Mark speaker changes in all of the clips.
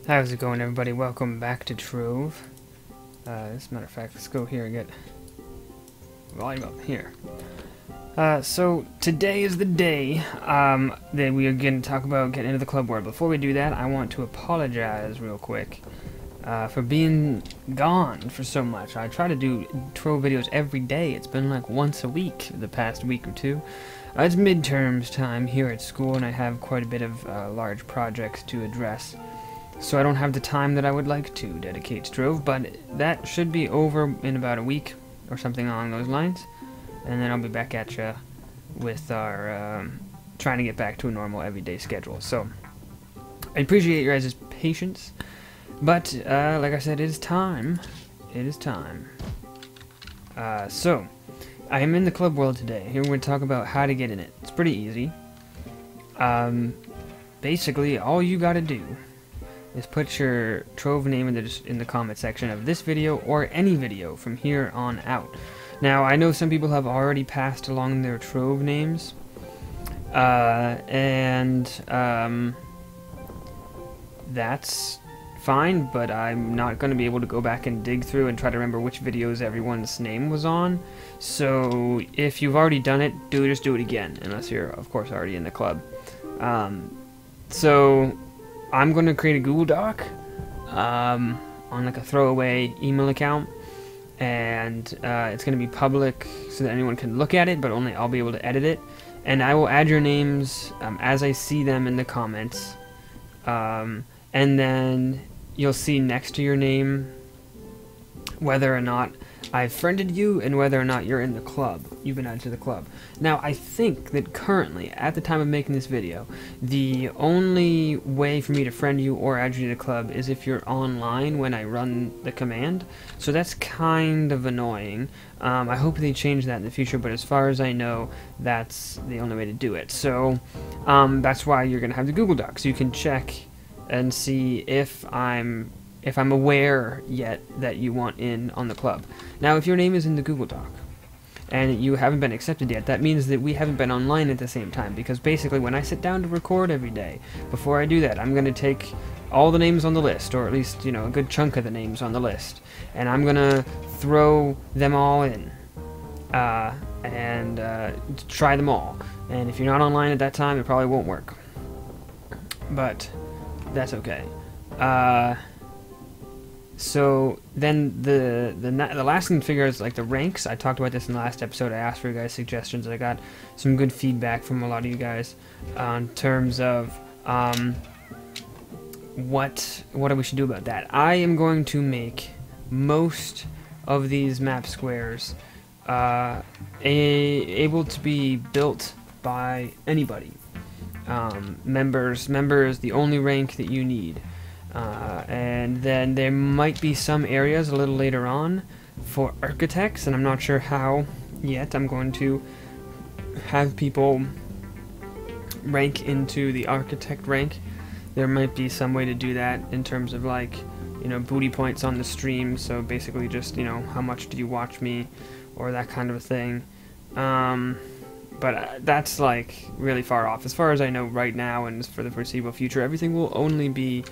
Speaker 1: How's it going, everybody? Welcome back to Trove. As a matter of fact, let's go here and get volume up here. So today is the day that we are going to talk about getting into the club world. Before we do that, I want to apologize real quick for being gone for so much. I try to do Trove videos every day. It's been like once a week the past week or two. It's midterms time here at school, and I have quite a bit of large projects to address. So I don't have the time that I would like to dedicate to Trove, but that should be over in about a week or something along those lines. And then I'll be back at you with our trying to get back to a normal everyday schedule. So I appreciate your guys' patience, but like I said, it is time. It is time. So I am in the club world today. Here we're going to talk about how to get in it. It's pretty easy. Basically, all you got to do is put your Trove name in the comment section of this video or any video from here on out. Now, I know some people have already passed along their Trove names, and that's fine, but I'm not going to be able to go back and dig through and try to remember which videos everyone's name was on. So if you've already done it, just do it again, unless you're, of course, already in the club. So I'm going to create a Google Doc on like a throwaway email account, and it's going to be public so that anyone can look at it, but only I'll be able to edit it. And I will add your names as I see them in the comments, and then you'll see next to your name whether or not I've friended you and whether or not you're in the club. You've been added to the club. Now, I think that currently, at the time of making this video, the only way for me to friend you or add you to the club is if you're online when I run the command. So that's kind of annoying. I hope they change that in the future, but as far as I know, that's the only way to do it. So that's why you're going to have the Google Doc, so you can check and see if I'm aware yet that you want in on the club. Now, if your name is in the Google Doc and you haven't been accepted yet, that means that we haven't been online at the same time, because basically when I sit down to record every day, before I do that, I'm going to take all the names on the list, or at least, you know, a good chunk of the names on the list, and I'm going to throw them all in and try them all. And if you're not online at that time, it probably won't work. But that's okay. So then the last thing to figure out is like the ranks. I talked about this in the last episode. I asked for you guys' suggestions. I got some good feedback from a lot of you guys in terms of what we should do about that. I am going to make most of these map squares able to be built by anybody. Members is the only rank that you need. And then there might be some areas a little later on for architects, and I'm not sure how yet. I'm going to have people rank into the architect rank. There might be some way to do that in terms of, like, you know, booty points on the stream, so basically just, you know, how much do you watch me, or that kind of a thing. But that's like really far off. As far as I know right now and for the foreseeable future, everything will only be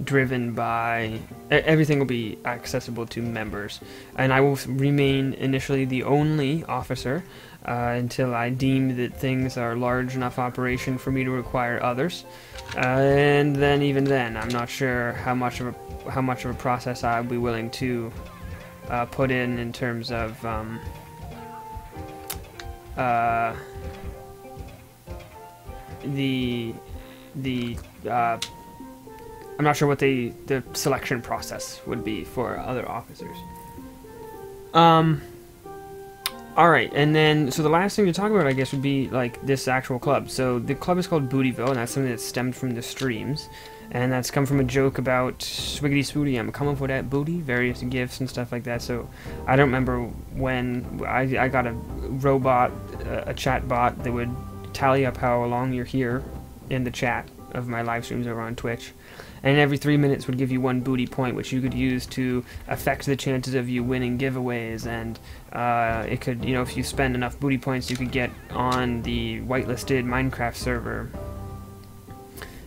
Speaker 1: driven by, everything will be accessible to members, and I will remain initially the only officer until I deem that things are large enough operation for me to require others, and then even then I'm not sure how much of a process I'll be willing to put in terms of I'm not sure what the selection process would be for other officers. Alright, and then, so the last thing to talk about, I guess, would be, like, this actual club. So, the club is called Bootyville, and that's something that stemmed from the streams. And that's come from a joke about Swiggity Spooty, I'm coming for that booty, various gifts and stuff like that. So, I don't remember when I got a robot, a chat bot that would tally up how long you're here in the chat of my live streams over on Twitch. And every 3 minutes would give you 1 booty point, which you could use to affect the chances of you winning giveaways. And it could, you know, if you spend enough booty points, you could get on the whitelisted Minecraft server.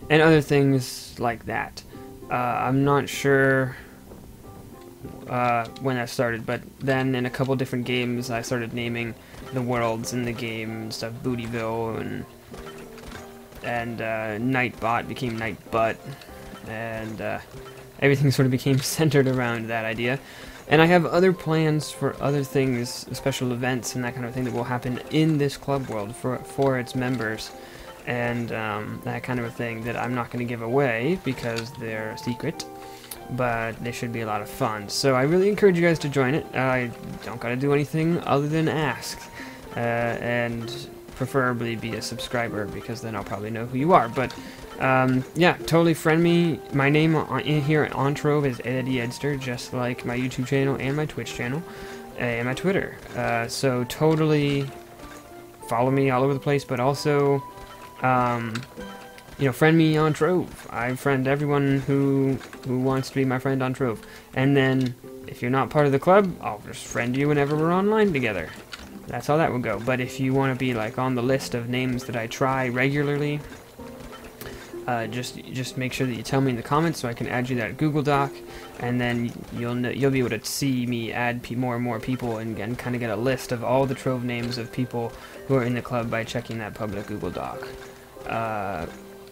Speaker 1: and other things like that. I'm not sure when I started, but then in a couple different games I started naming the worlds in the game and stuff. Bootyville and Nightbot became Nightbutt, and everything sort of became centered around that idea. And I have other plans for other things, special events and that kind of thing that will happen in this club world for its members, and that kind of a thing that I'm not going to give away because they're secret, but they should be a lot of fun. So I really encourage you guys to join it. I don't got to do anything other than ask, and preferably be a subscriber, because then I'll probably know who you are. But yeah, totally friend me. My name in here on Trove is Eddie Edster, just like my YouTube channel and my Twitch channel and my Twitter. So totally follow me all over the place, but also you know, friend me on Trove. I friend everyone who wants to be my friend on Trove. And then if you're not part of the club, I'll just friend you whenever we're online together. That's how that will go. But if you want to be like on the list of names that I try regularly, just make sure that you tell me in the comments so I can add you that Google Doc, and then you'll be able to see me add more and more people, and kind of get a list of all the Trove names of people who are in the club by checking that public Google Doc.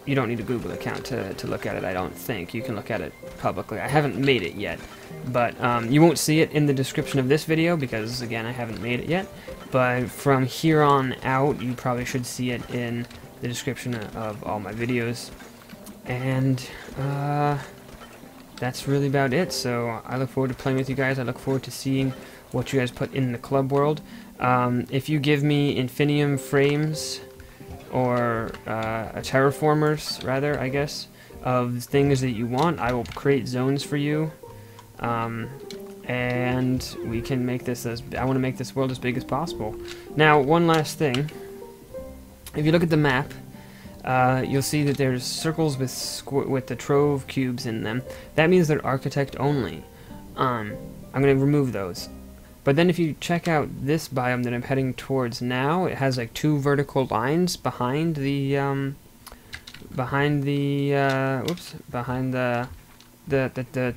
Speaker 1: You don't need a Google account to look at it, I don't think. You can look at it publicly. I haven't made it yet, but you won't see it in the description of this video because, again, I haven't made it yet. But from here on out, you probably should see it in the description of all my videos. And that's really about it. So I look forward to playing with you guys. I look forward to seeing what you guys put in the club world. If you give me Infinium frames, or terraformers, rather, I guess, of things that you want, I will create zones for you, and we can make this I want to make this world as big as possible. Now, one last thing. If you look at the map, you'll see that there's circles with the Trove cubes in them. That means they're architect only. I'm going to remove those. But then if you check out this biome that I'm heading towards now, it has like 2 vertical lines behind the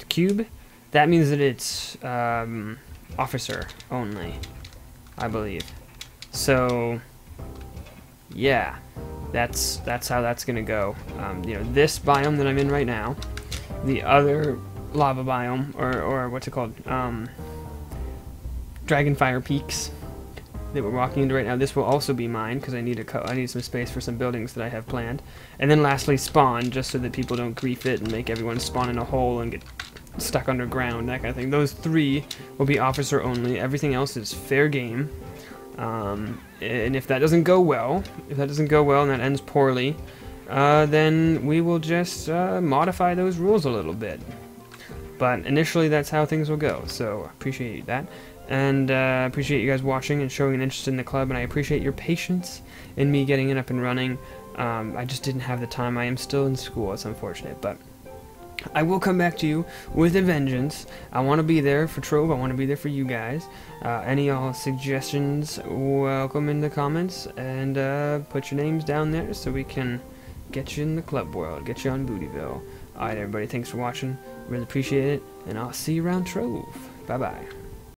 Speaker 1: cube. That means that it's officer only, I believe. So yeah, that's how that's gonna go. You know, this biome that I'm in right now, the other lava biome, or what's it called? Dragonfire Peaks that we're walking into right now. This will also be mine because I need some space for some buildings that I have planned. And then lastly, spawn, just so that people don't grief it and make everyone spawn in a hole and get stuck underground, that kind of thing. Those 3 will be officer only. Everything else is fair game. And if that doesn't go well, and that ends poorly, then we will just modify those rules a little bit. But initially, that's how things will go. So I appreciate that. And appreciate you guys watching and showing an interest in the club, and I appreciate your patience in me getting it up and running. I just didn't have the time. I am still in school. It's unfortunate, but I will come back to you with a vengeance. I want to be there for Trove. I want to be there for you guys. Any suggestions, welcome in the comments, and put your names down there so we can get you in the club world, get you on Bootyville. Alright, everybody, thanks for watching. Really appreciate it, and I'll see you around Trove. Bye-bye.